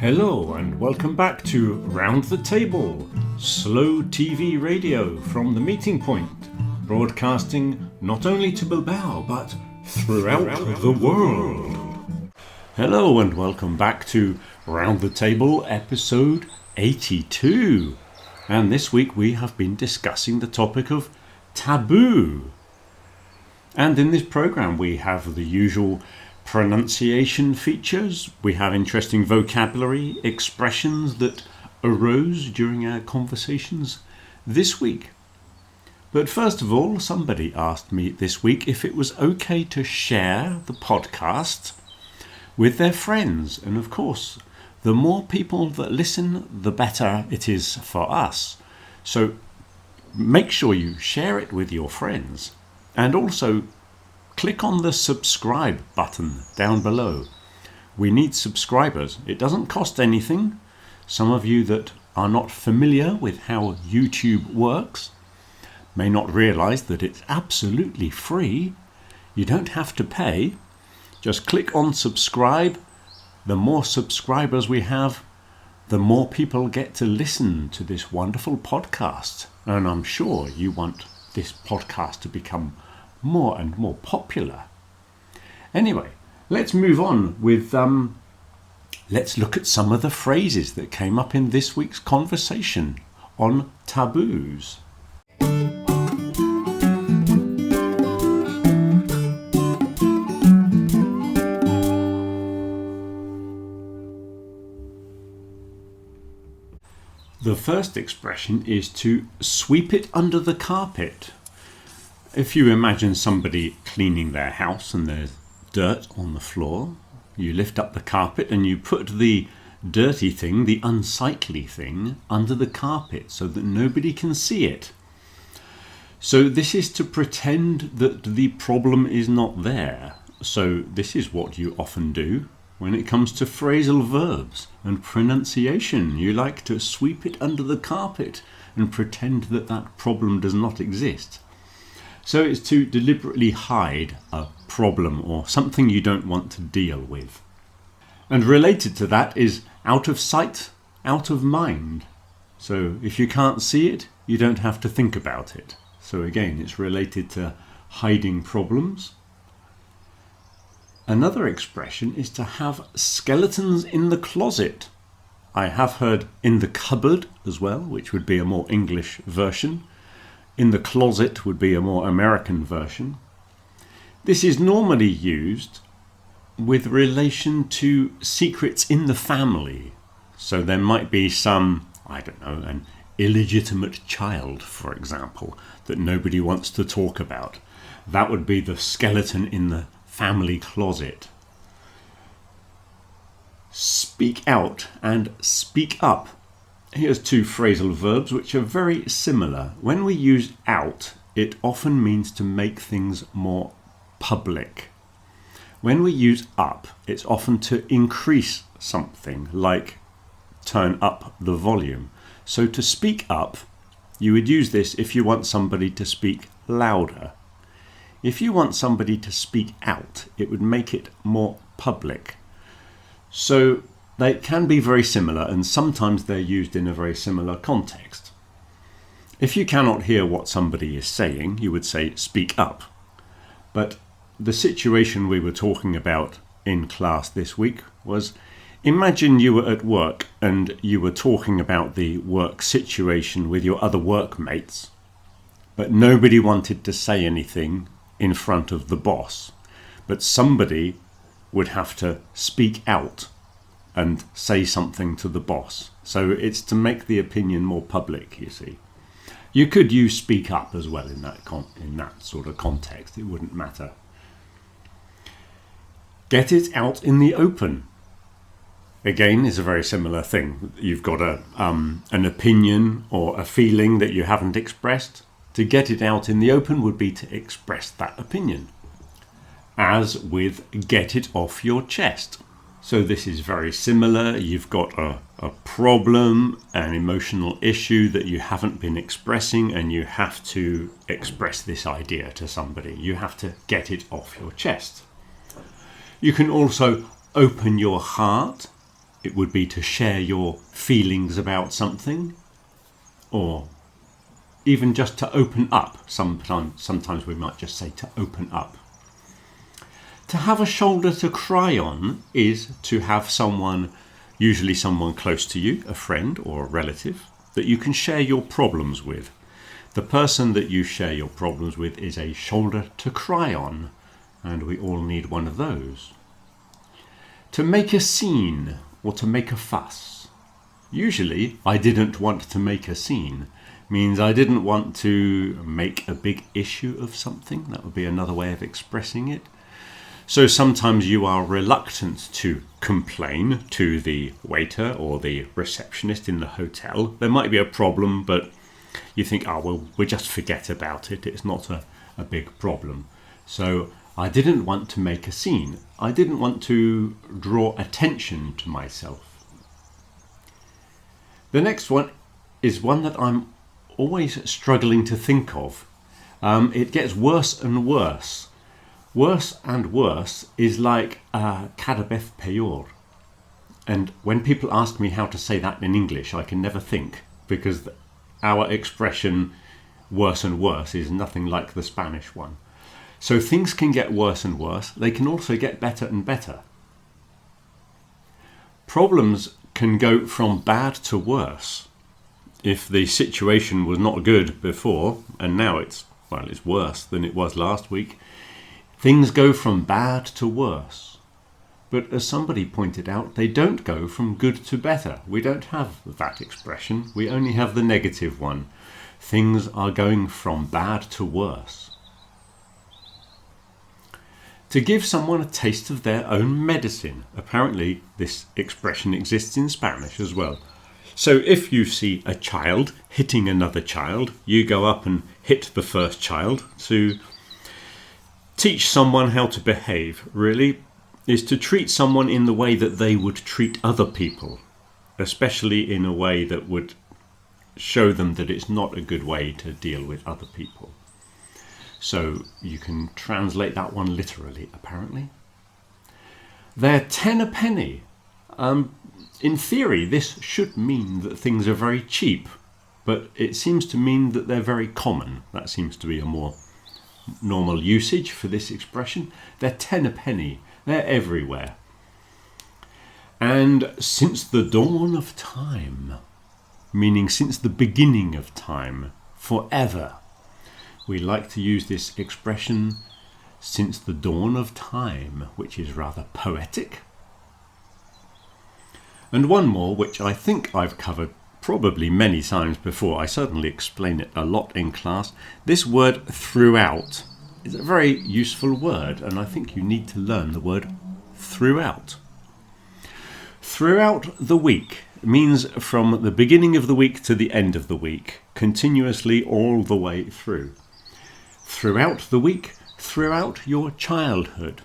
Hello and welcome back to Round the Table, slow TV radio from the meeting point, broadcasting not only to Bilbao but throughout the world. Hello and welcome back to Round the Table episode 82. And this week we have been discussing the topic of taboo. And in this program we have the usual pronunciation features, we have interesting vocabulary, expressions that arose during our conversations this week. But first of all, somebody asked me this week if it was okay to share the podcast with their friends. And of course, the more people that listen, the better it is for us. So make sure you share it with your friends, and also click on the subscribe button down below. We need subscribers. It doesn't cost anything. Some of you that are not familiar with how YouTube works may not realize that it's absolutely free. You don't have to pay. Just click on subscribe. The more subscribers we have, the more people get to listen to this wonderful podcast. And I'm sure you want this podcast to become more and more popular. Anyway, let's move on with let's look at some of the phrases that came up in this week's conversation on taboos. The first expression is to sweep it under the carpet. If you imagine somebody cleaning their house and there's dirt on the floor, you lift up the carpet and you put the dirty thing, the unsightly thing, under the carpet so that nobody can see it. So this is to pretend that the problem is not there. So this is what you often do when it comes to phrasal verbs and pronunciation. You like to sweep it under the carpet and pretend that that problem does not exist. So it's to deliberately hide a problem or something you don't want to deal with. And related to that is out of sight, out of mind. So if you can't see it, you don't have to think about it. So again, it's related to hiding problems. Another expression is to have skeletons in the closet. I have heard in the cupboard as well, which would be a more English version. In the closet would be a more American version. This is normally used with relation to secrets in the family. So there might be some, an illegitimate child, for example, that nobody wants to talk about. That would be the skeleton in the family closet. Speak out and speak up. Here's two phrasal verbs which are very similar. When we use out, it often means to make things more public. When we use up, it's often to increase something, like turn up the volume. So to speak up, you would use this if you want somebody to speak louder. If you want somebody to speak out, it would make it more public. So they can be very similar, and sometimes they're used in a very similar context. If you cannot hear what somebody is saying, you would say speak up. But the situation we were talking about in class this week was, imagine you were at work and you were talking about the work situation with your other workmates, but nobody wanted to say anything in front of the boss. But somebody would have to speak out and say something to the boss. So it's to make the opinion more public, you see. You could use speak up as well in that sort of context. It wouldn't matter. Get it out in the open. Again, is a very similar thing. You've got an opinion or a feeling that you haven't expressed. To get it out in the open would be to express that opinion. As with get it off your chest. So this is very similar. You've got a problem, an emotional issue that you haven't been expressing, and you have to express this idea to somebody. You have to get it off your chest. You can also open your heart it would be to share your feelings about something, or even just to open up. Sometimes we might just say to open up. To have a shoulder to cry on is to have someone, usually someone close to you, a friend or a relative, that you can share your problems with. The person that you share your problems with is a shoulder to cry on, and we all need one of those. To make a scene or to make a fuss. Usually, I didn't want to make a scene means I didn't want to make a big issue of something. That would be another way of expressing it. So sometimes you are reluctant to complain to the waiter or the receptionist in the hotel. There might be a problem, but you think, we'll just forget about it. It's not a big problem. So I didn't want to make a scene. I didn't want to draw attention to myself. The next one is one that I'm always struggling to think of. It gets worse and worse. Worse and worse is like cada vez peor. And when people ask me how to say that in English, I can never think, because our expression worse and worse is nothing like the Spanish one. So things can get worse and worse. They can also get better and better. Problems can go from bad to worse. If the situation was not good before, and now it's worse than it was last week, things go from bad to worse. But as somebody pointed out, they don't go from good to better. We don't have that expression. We only have the negative one. Things are going from bad to worse. To give someone a taste of their own medicine. Apparently, this expression exists in Spanish as well. So if you see a child hitting another child, you go up and hit the first child. To teach someone how to behave, really, is to treat someone in the way that they would treat other people, especially in a way that would show them that it's not a good way to deal with other people. So you can translate that one literally, apparently. They're 10 a penny. In theory, this should mean that things are very cheap, but it seems to mean that they're very common. That seems to be a more normal usage for this expression. They're 10 a penny. They're everywhere. And since the dawn of time, meaning since the beginning of time, forever. We like to use this expression, since the dawn of time, which is rather poetic. And one more, which I think I've covered probably many times before. I certainly explain it a lot in class. This word throughout is a very useful word, and I think you need to learn the word throughout. Throughout the week means from the beginning of the week to the end of the week, continuously all the way through. Throughout the week, throughout your childhood,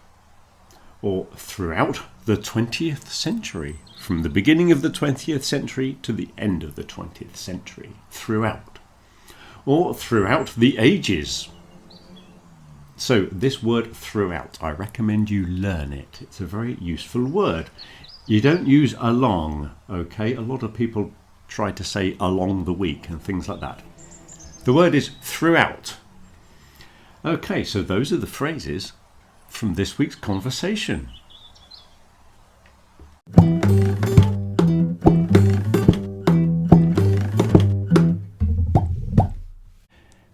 or throughout the 20th century, from the beginning of the 20th century to the end of the 20th century, throughout, or throughout the ages. So this word throughout, I recommend you learn it. It's a very useful word. You don't use along, okay? A lot of people try to say along the week and things like that. The word is throughout. Okay, so those are the phrases from this week's conversation.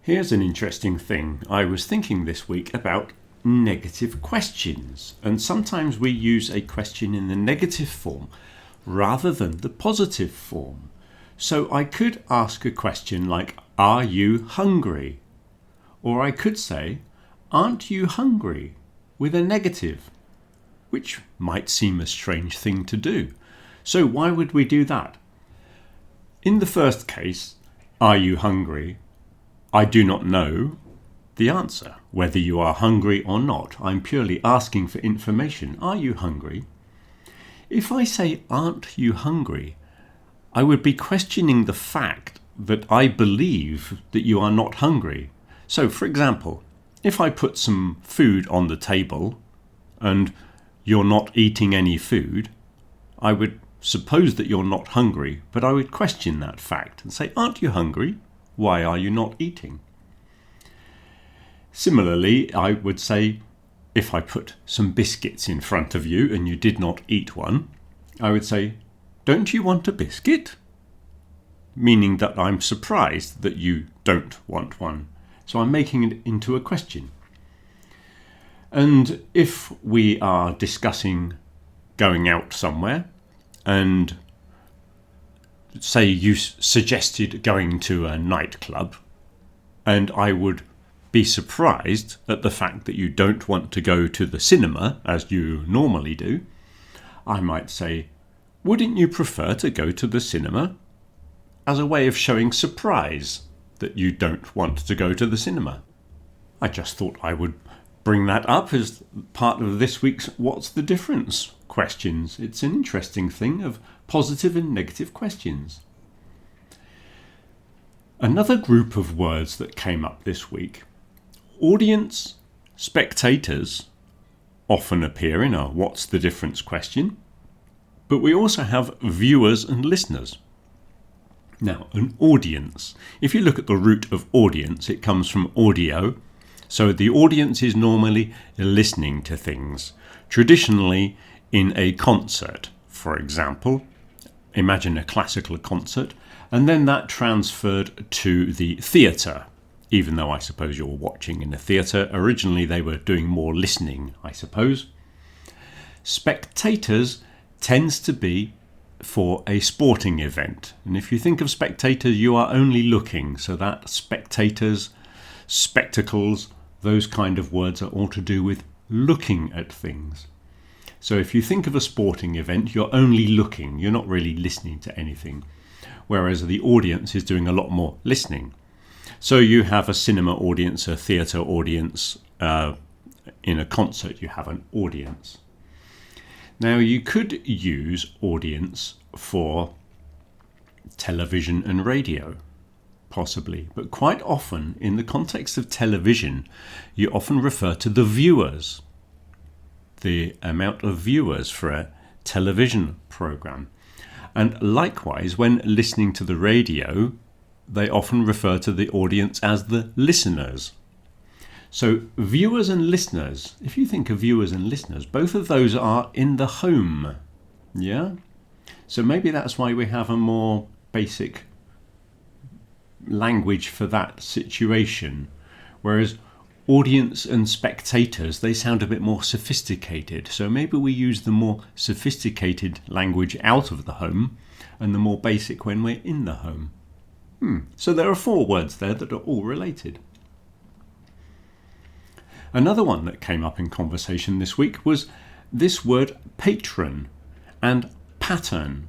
Here's an interesting thing. I was thinking this week about negative questions, and sometimes we use a question in the negative form rather than the positive form. So I could ask a question like, are you hungry? Or I could say, aren't you hungry? With a negative, which might seem a strange thing to do. So why would we do that? In the first case, are you hungry? I do not know the answer, whether you are hungry or not. I'm purely asking for information. Are you hungry? If I say, aren't you hungry? I would be questioning the fact that I believe that you are not hungry. So, for example, if I put some food on the table and you're not eating any food, I would suppose that you're not hungry, but I would question that fact and say, aren't you hungry? Why are you not eating? Similarly, I would say, if I put some biscuits in front of you and you did not eat one, I would say, don't you want a biscuit? Meaning that I'm surprised that you don't want one. So I'm making it into a question. And if we are discussing going out somewhere, and say you suggested going to a nightclub, and I would be surprised at the fact that you don't want to go to the cinema as you normally do, I might say, wouldn't you prefer to go to the cinema? As a way of showing surprise that you don't want to go to the cinema. I just thought I would bring that up as part of this week's What's the Difference questions. It's an interesting thing of positive and negative questions. Another group of words that came up this week, audience, spectators, often appear in a What's the Difference question, but we also have viewers and listeners. Now, an audience. If you look at the root of audience, it comes from audio. So the audience is normally listening to things. Traditionally, in a concert, for example, imagine a classical concert, and then that transferred to the theatre. Even though I suppose you're watching in a theatre, originally they were doing more listening, I suppose. Spectators tends to be for a sporting event. And if you think of spectators, you are only looking. So that spectators, spectacles, those kind of words are all to do with looking at things. So if you think of a sporting event, you're only looking. You're not really listening to anything. Whereas the audience is doing a lot more listening. So you have a cinema audience, a theatre audience. In a concert, you have an audience. Now, you could use audience for television and radio, possibly. But quite often, in the context of television, you often refer to the viewers, the amount of viewers for a television program. And likewise, when listening to the radio, they often refer to the audience as the listeners. So viewers and listeners, if you think of viewers and listeners, both of those are in the home. Yeah? So maybe that's why we have a more basic language for that situation. Whereas audience and spectators, they sound a bit more sophisticated. So maybe we use the more sophisticated language out of the home and the more basic when we're in the home. So there are 4 words there that are all related. Another one that came up in conversation this week was this word patron and pattern.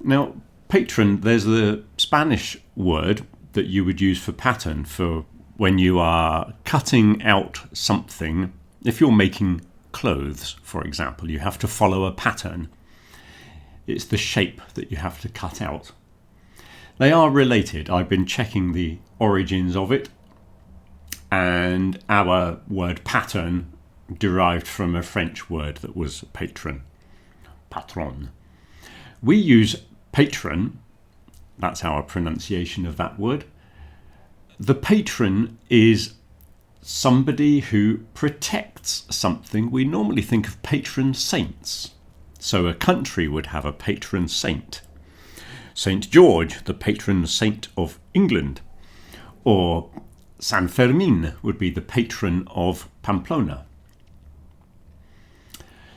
Now, patron, there's the Spanish word that you would use for pattern for when you are cutting out something. If you're making clothes, for example, you have to follow a pattern. It's the shape that you have to cut out. They are related. I've been checking the origins of it. And our word pattern derived from a French word that was patron. Patron. We use patron, that's our pronunciation of that word. The patron is somebody who protects something. We normally think of patron saints. So a country would have a patron saint. St. George, the patron saint of England. Or San Fermin would be the patron of Pamplona.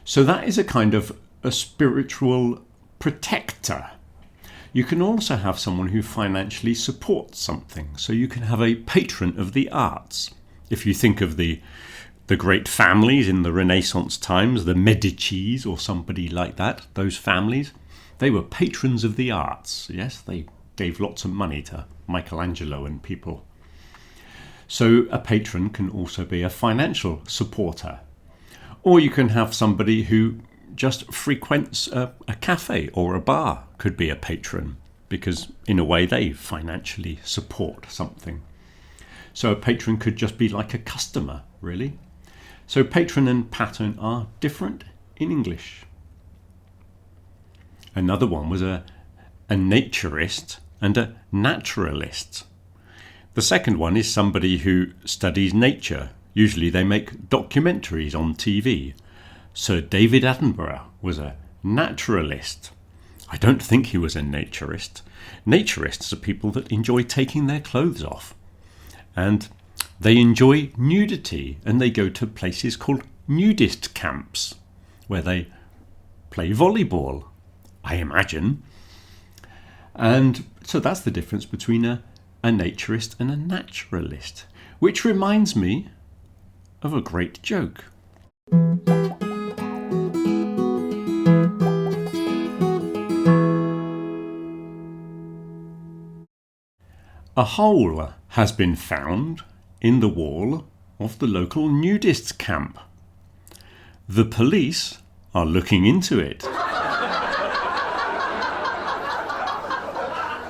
So that is a kind of a spiritual protector. You can also have someone who financially supports something. So you can have a patron of the arts. If you think of the great families in the Renaissance times, the Medicis or somebody like that, those families, they were patrons of the arts. Yes, they gave lots of money to Michelangelo and people. So a patron can also be a financial supporter. Or you can have somebody who just frequents a cafe or a bar, could be a patron, because in a way they financially support something. So a patron could just be like a customer, really. So patron and pattern are different in English. Another one was a naturist and a naturalist. The second one is somebody who studies nature. Usually they make documentaries on TV. Sir David Attenborough was a naturalist. I don't think he was a naturist. Naturists are people that enjoy taking their clothes off. And they enjoy nudity, and they go to places called nudist camps, where they play volleyball, I imagine. And so that's the difference between a naturist and a naturalist, which reminds me of a great joke. A hole has been found in the wall of the local nudist camp. The police are looking into it.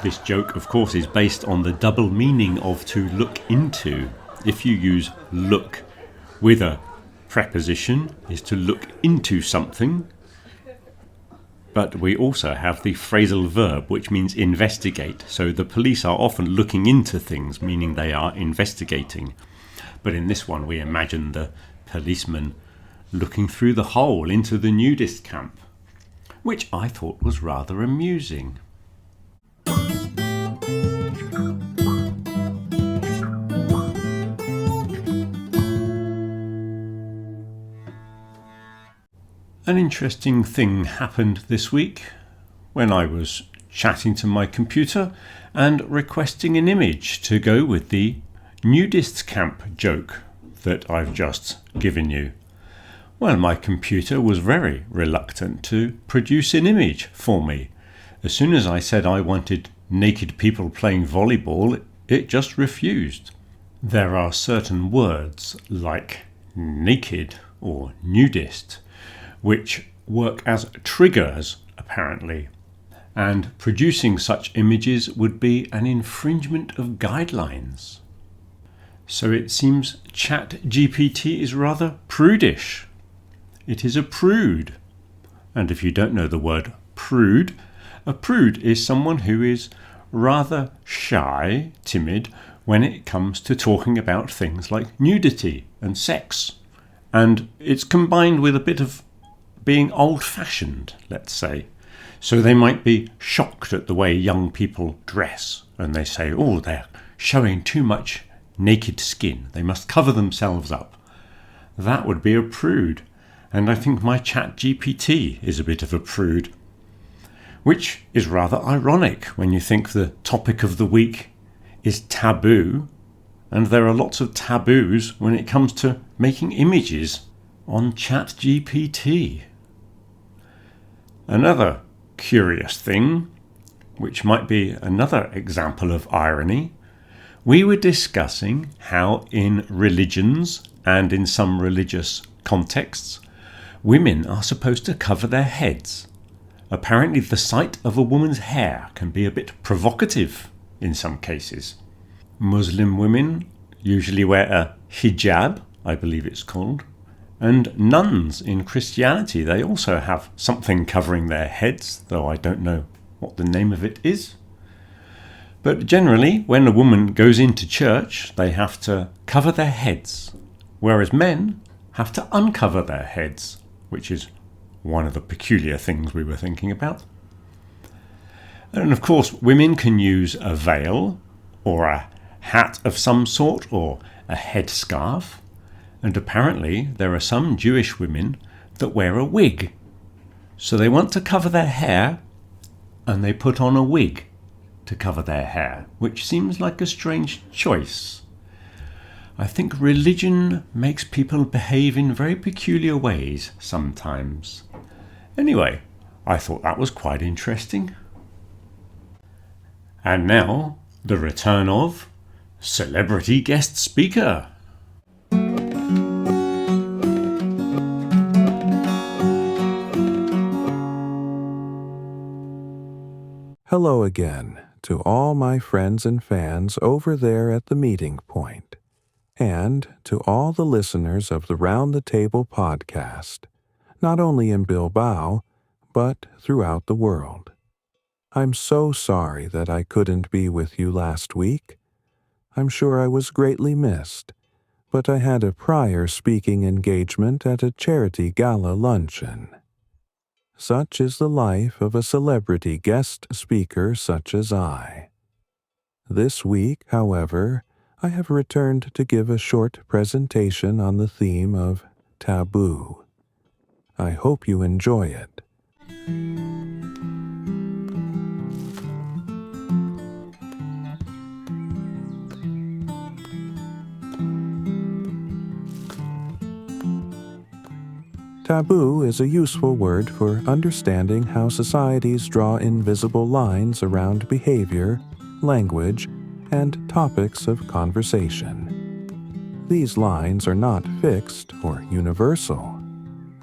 This joke, of course, is based on the double meaning of to look into. If you use look with a preposition, is to look into something. But we also have the phrasal verb, which means investigate. So the police are often looking into things, meaning they are investigating. But in this one, we imagine the policeman looking through the hole into the nudist camp, which I thought was rather amusing. An interesting thing happened this week when I was chatting to my computer and requesting an image to go with the nudist camp joke that I've just given you. Well, my computer was very reluctant to produce an image for me. As soon as I said I wanted naked people playing volleyball, it just refused. There are certain words like naked or nudist which work as triggers, apparently, and producing such images would be an infringement of guidelines. So it seems ChatGPT is rather prudish. It is a prude. And if you don't know the word prude, a prude is someone who is rather shy, timid, when it comes to talking about things like nudity and sex. And it's combined with a bit of being old-fashioned, let's say. So they might be shocked at the way young people dress, and they say, oh, they're showing too much naked skin. They must cover themselves up. That would be a prude. And I think my ChatGPT is a bit of a prude, which is rather ironic when you think the topic of the week is taboo, and there are lots of taboos when it comes to making images on ChatGPT. Another curious thing, which might be another example of irony, we were discussing how in religions and in some religious contexts, women are supposed to cover their heads. Apparently the sight of a woman's hair can be a bit provocative in some cases. Muslim women usually wear a hijab, I believe it's called, and nuns in Christianity, they also have something covering their heads, though I don't know what the name of it is. But generally, when a woman goes into church, they have to cover their heads, whereas men have to uncover their heads, which is one of the peculiar things we were thinking about. And of course, women can use a veil, or a hat of some sort, or a headscarf. And apparently there are some Jewish women that wear a wig. So they want to cover their hair, and they put on a wig to cover their hair, which seems like a strange choice. I think religion makes people behave in very peculiar ways sometimes. Anyway, I thought that was quite interesting. And now, the return of Celebrity Guest Speaker. Hello again to all my friends and fans over there at the meeting point, and to all the listeners of the Round the Table podcast, not only in Bilbao, but throughout the world. I'm so sorry that I couldn't be with you last week. I'm sure I was greatly missed, but I had a prior speaking engagement at a charity gala luncheon. Such is the life of a celebrity guest speaker such as I. This week, however, I have returned to give a short presentation on the theme of taboo. I hope you enjoy it. Taboo is a useful word for understanding how societies draw invisible lines around behavior, language, and topics of conversation. These lines are not fixed or universal.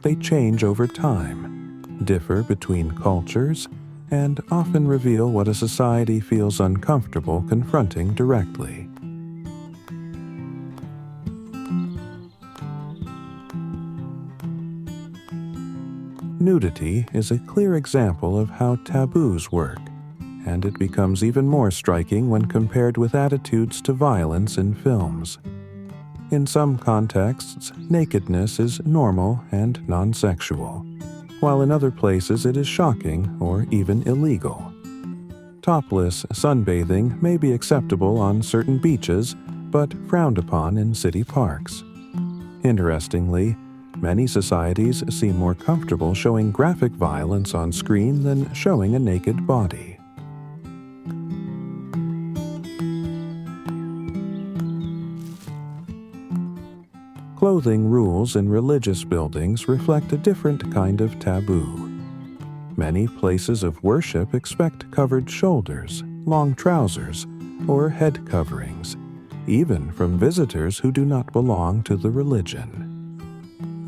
They change over time, differ between cultures, and often reveal what a society feels uncomfortable confronting directly. Nudity is a clear example of how taboos work, and it becomes even more striking when compared with attitudes to violence in films. In some contexts, nakedness is normal and non-sexual, while in other places it is shocking or even illegal. Topless sunbathing may be acceptable on certain beaches, but frowned upon in city parks. Interestingly, many societies seem more comfortable showing graphic violence on screen than showing a naked body. Clothing rules in religious buildings reflect a different kind of taboo. Many places of worship expect covered shoulders, long trousers, or head coverings, even from visitors who do not belong to the religion.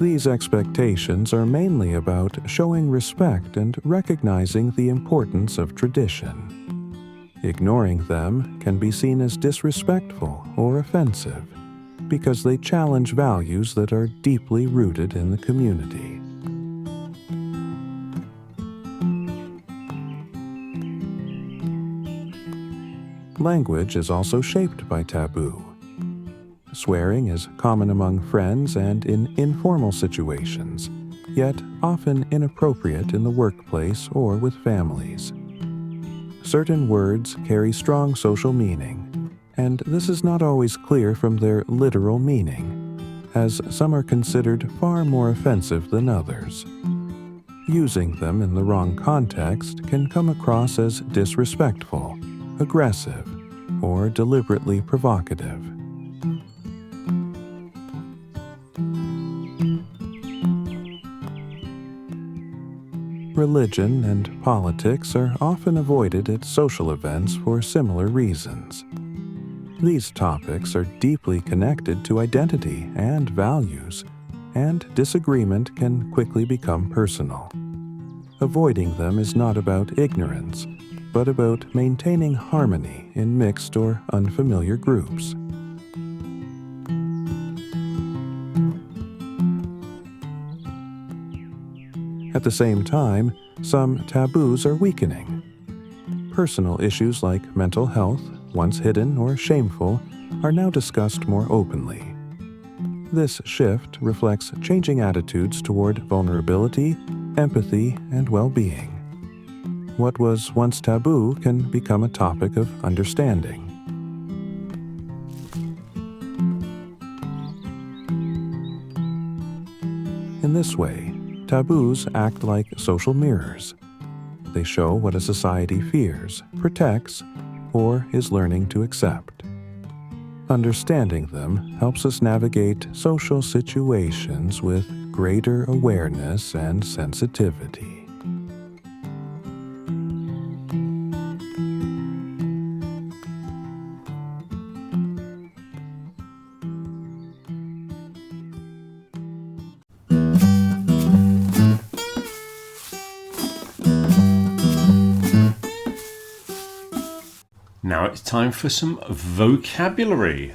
These expectations are mainly about showing respect and recognizing the importance of tradition. Ignoring them can be seen as disrespectful or offensive because they challenge values that are deeply rooted in the community. Language is also shaped by taboo. Swearing is common among friends and in informal situations, yet often inappropriate in the workplace or with families. Certain words carry strong social meaning, and this is not always clear from their literal meaning, as some are considered far more offensive than others. Using them in the wrong context can come across as disrespectful, aggressive, or deliberately provocative. Religion and politics are often avoided at social events for similar reasons. These topics are deeply connected to identity and values, and disagreement can quickly become personal. Avoiding them is not about ignorance, but about maintaining harmony in mixed or unfamiliar groups. At the same time, some taboos are weakening. Personal issues like mental health, once hidden or shameful, are now discussed more openly. This shift reflects changing attitudes toward vulnerability, empathy, and well-being. What was once taboo can become a topic of understanding. In this way, taboos act like social mirrors. They show what a society fears, protects, or is learning to accept. Understanding them helps us navigate social situations with greater awareness and sensitivity. Now it's time for some vocabulary.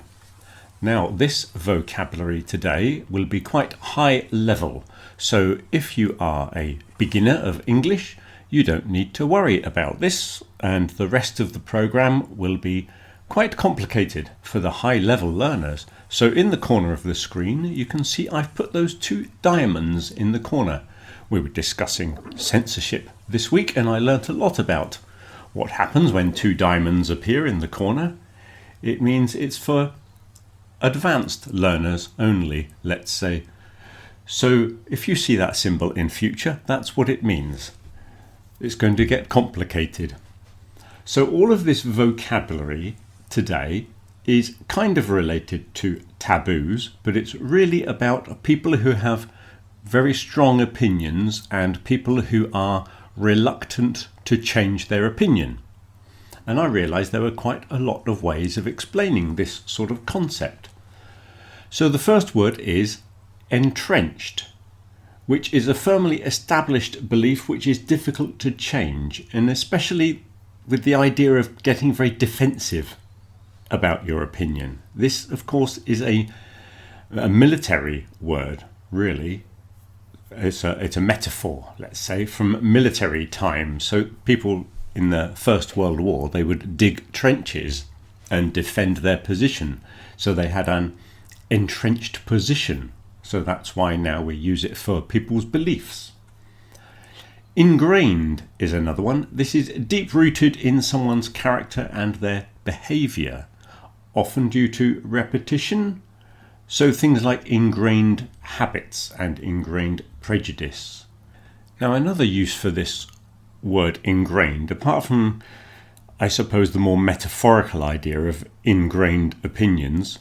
Now this vocabulary today will be quite high level, So if you are a beginner of English, you don't need to worry about this, and the rest of the program will be quite complicated for the high-level learners. So in the corner of the screen, you can see I've put those 2 diamonds in the corner. We were discussing censorship this week, and I learnt a lot about what happens when 2 diamonds appear in the corner. It means it's for advanced learners only, let's say. So if you see that symbol in future, that's what it means. It's going to get complicated. So all of this vocabulary today is kind of related to taboos, but it's really about people who have very strong opinions and people who are reluctant to change their opinion. And I realised there were quite a lot of ways of explaining this sort of concept. So the first word is entrenched, which is a firmly established belief which is difficult to change, and especially with the idea of getting very defensive about your opinion. This, of course, is a military word, really. It's a metaphor, let's say, from military times. So people in the First World War, they would dig trenches and defend their position. So they had an entrenched position. So that's why now we use it for people's beliefs. Ingrained is another one. This is deep-rooted in someone's character and their behaviour, often due to repetition. So things like ingrained habits and ingrained prejudice. Now another use for this word ingrained, apart from, I suppose, the more metaphorical idea of ingrained opinions,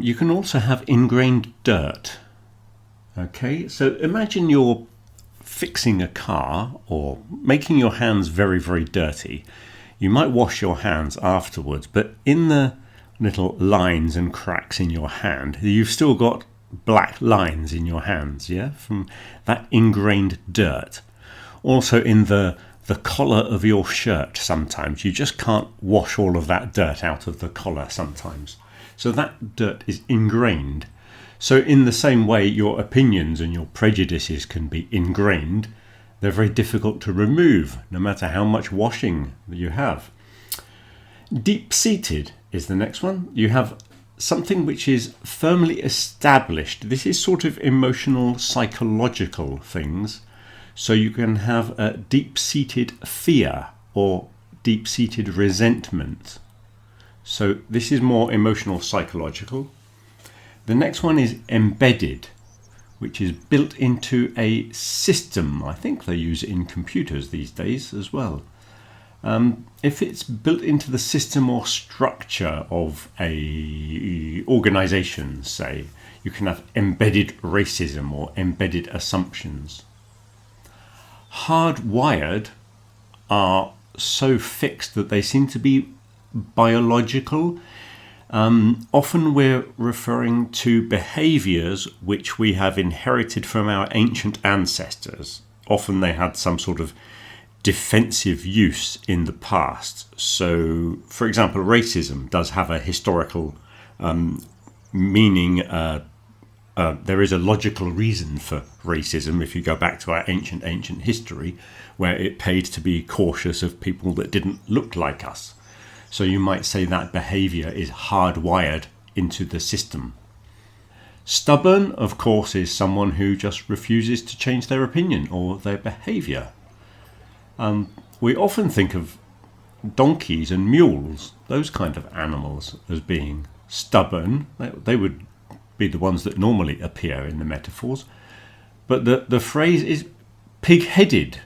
you can also have ingrained dirt. Okay, so imagine you're fixing a car or making your hands very, very dirty. You might wash your hands afterwards, but in the little lines and cracks in your hand, you've still got black lines in your hands, yeah, from that ingrained dirt. Also in the collar of your shirt sometimes. You just can't wash all of that dirt out of the collar sometimes. So that dirt is ingrained. So in the same way, your opinions and your prejudices can be ingrained. They're very difficult to remove, no matter how much washing you have. Deep-seated is the next one. You have something which is firmly established. This is sort of emotional, psychological things. So you can have a deep-seated fear or deep-seated resentment. So this is more emotional, psychological. The next one is embedded, which is built into a system. I think they use it in computers these days as well. If it's built into the system or structure of a organisation, say, you can have embedded racism or embedded assumptions. Hardwired are so fixed that they seem to be biological. Often we're referring to behaviours which we have inherited from our ancient ancestors. Often they had some sort of defensive use in the past. So, for example, racism does have a historical meaning. There is a logical reason for racism if you go back to our ancient history, where it paid to be cautious of people that didn't look like us. So you might say that behaviour is hardwired into the system. Stubborn, of course, is someone who just refuses to change their opinion or their behaviour. We often think of donkeys and mules, those kind of animals, as being stubborn. They would be the ones that normally appear in the metaphors. But the phrase is pig-headed.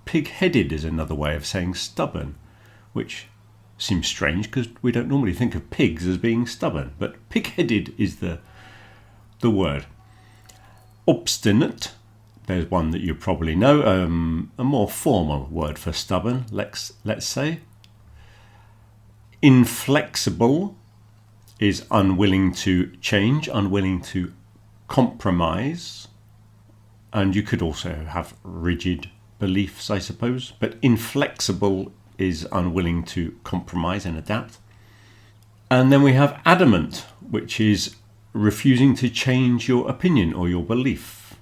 Pig-headed is another way of saying stubborn, which seems strange because we don't normally think of pigs as being stubborn, but pig-headed is the word. Obstinate, there's one that you probably know, a more formal word for stubborn, let's say. Inflexible is unwilling to change, unwilling to compromise, and you could also have rigid beliefs, I suppose, but inflexible is unwilling to compromise and adapt. And then we have adamant, which is refusing to change your opinion or your belief.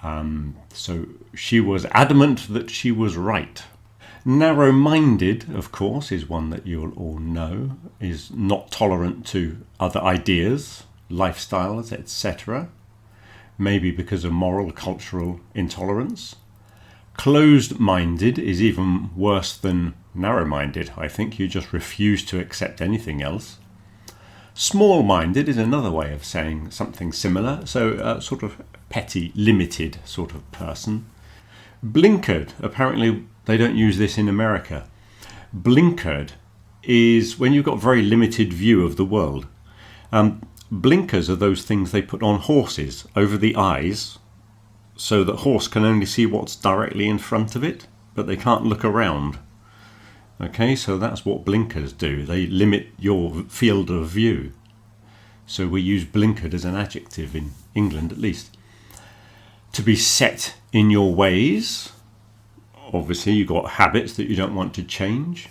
So she was adamant that she was right. Narrow-minded, of course, is one that you'll all know, is not tolerant to other ideas, lifestyles, etc. Maybe because of moral, cultural intolerance. Closed-minded is even worse than narrow-minded. I think you just refuse to accept anything else. Small-minded is another way of saying something similar, so sort of petty, limited sort of person. Blinkered, apparently they don't use this in America. Blinkered is when you've got very limited view of the world. Blinkers are those things they put on horses over the eyes so that horse can only see what's directly in front of it, but they can't look around. Okay, so that's what blinkers do. They limit your field of view. So we use blinkered as an adjective in England, at least. To be set in your ways. Obviously, you've got habits that you don't want to change.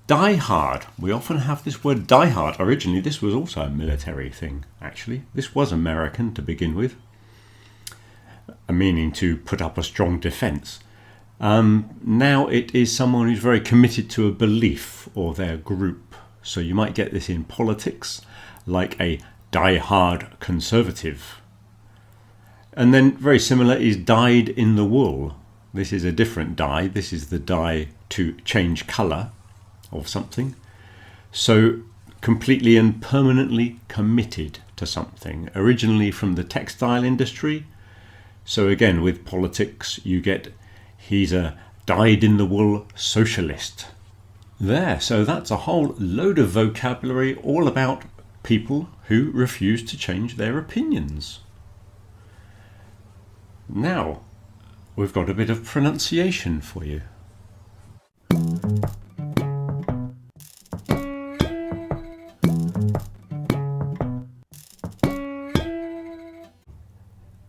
Die hard. We often have this word die hard. Originally, this was also a military thing, actually. This was American to begin with, meaning to put up a strong defence. Now it is someone who's very committed to a belief or their group. So you might get this in politics, like a die-hard conservative. And then very similar is dyed in the wool. This is a different dye. This is the dye to change colour of something. So completely and permanently committed to something. Originally from the textile industry. So again, with politics, you get he's a dyed-in-the-wool socialist. There, so that's a whole load of vocabulary all about people who refuse to change their opinions. Now, we've got a bit of pronunciation for you.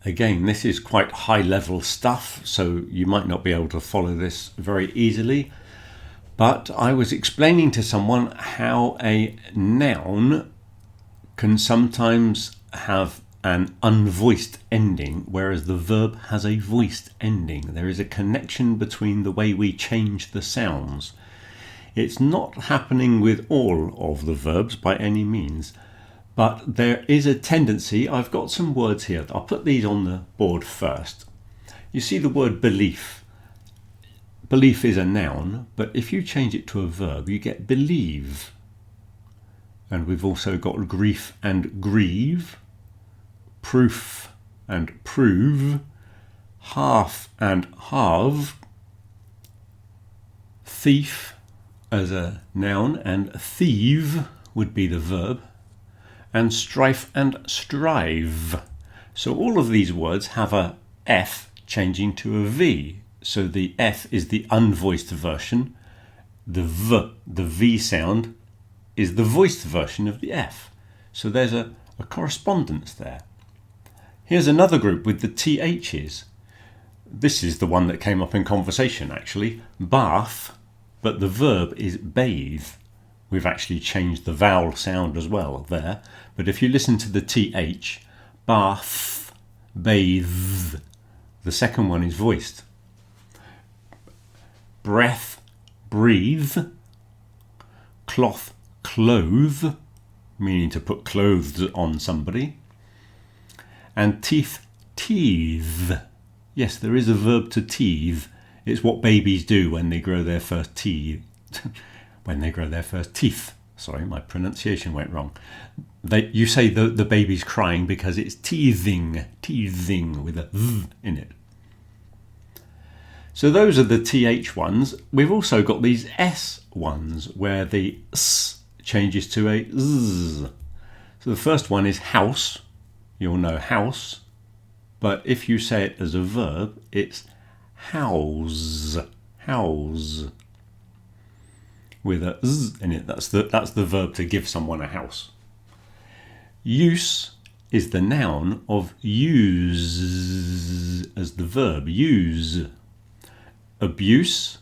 Again, this is quite high-level stuff, so you might not be able to follow this very easily. But I was explaining to someone how a noun can sometimes have an unvoiced ending, whereas the verb has a voiced ending. There is a connection between the way we change the sounds. It's not happening with all of the verbs by any means, but there is a tendency. I've got some words here. I'll put these on the board first. You see the word belief. Belief is a noun, but if you change it to a verb, you get believe. And we've also got grief and grieve, proof and prove, half and halve, thief as a noun and thieve would be the verb, and strife and strive. So all of these words have a F changing to a V. So the F is the unvoiced version. The V sound, is the voiced version of the F. So there's a correspondence there. Here's another group with the THs. This is the one that came up in conversation actually. Bath, but the verb is bathe. We've actually changed the vowel sound as well there. But if you listen to the TH, bath, bathe, the second one is voiced. Breath, breathe, cloth, clothe, meaning to put clothes on somebody, and teeth, teethe. Yes, there is a verb to teethe. It's what babies do when they grow their first teeth. When they grow their first teeth. Sorry, my pronunciation went wrong. You say the baby's crying because it's teething with a v in it. So those are the TH ones. We've also got these S ones where the S changes to a Z. So the first one is house. You'll know house. But if you say it as a verb, it's house. House. With a Z in it. That's the verb to give someone a house. Use is the noun of use as the verb. Use. Abuse,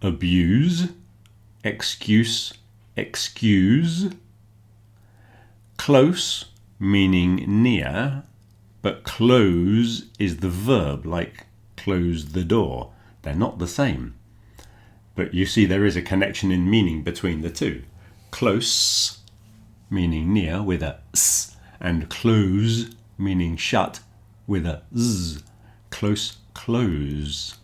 abuse, excuse, excuse, close, meaning near, but close is the verb, like close the door. They're not the same. But you see there is a connection in meaning between the two. Close, meaning near, with a s, and close, meaning shut, with a z. Close, close.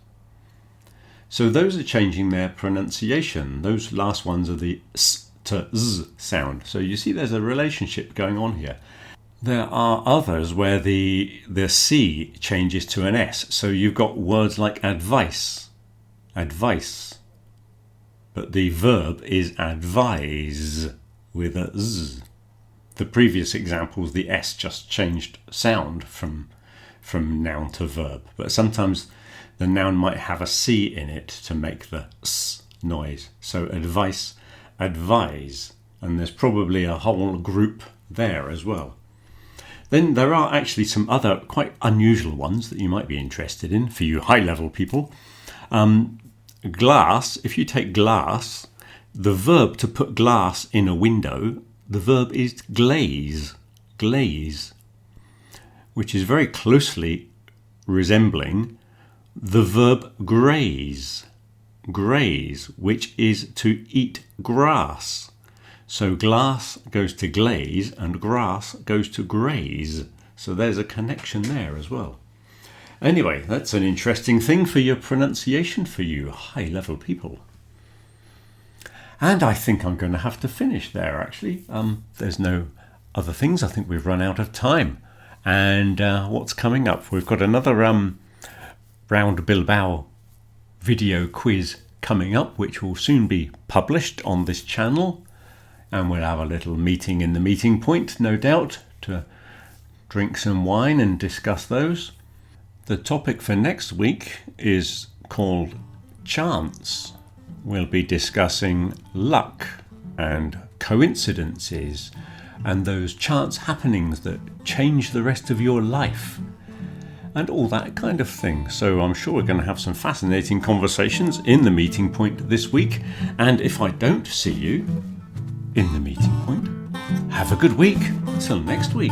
So those are changing their pronunciation. Those last ones are the s to z sound. So you see there's a relationship going on here. There are others where the C changes to an S. So you've got words like advice, but the verb is advise with a Z. The previous examples, the S just changed sound from noun to verb. But sometimes the noun might have a C in it to make the S noise. So advice, advise. And there's probably a whole group there as well. Then there are actually some other quite unusual ones that you might be interested in for you high-level people. Glass, if you take glass, the verb to put glass in a window, the verb is glaze, which is very closely resembling the verb graze, which is to eat grass. So glass goes to glaze and grass goes to graze. So there's a connection there as well. Anyway, that's an interesting thing for your pronunciation for you high-level people. And I think I'm going to have to finish there, actually. There's no other things. I think we've run out of time. And what's coming up? We've got another Round Bilbao video quiz coming up, which will soon be published on this channel. And we'll have a little meeting in the meeting point, no doubt, to drink some wine and discuss those. The topic for next week is called chance. We'll be discussing luck and coincidences and those chance happenings that change the rest of your life and all that kind of thing. So I'm sure we're going to have some fascinating conversations in the meeting point this week. And if I don't see you in the meeting point, have a good week. Till next week.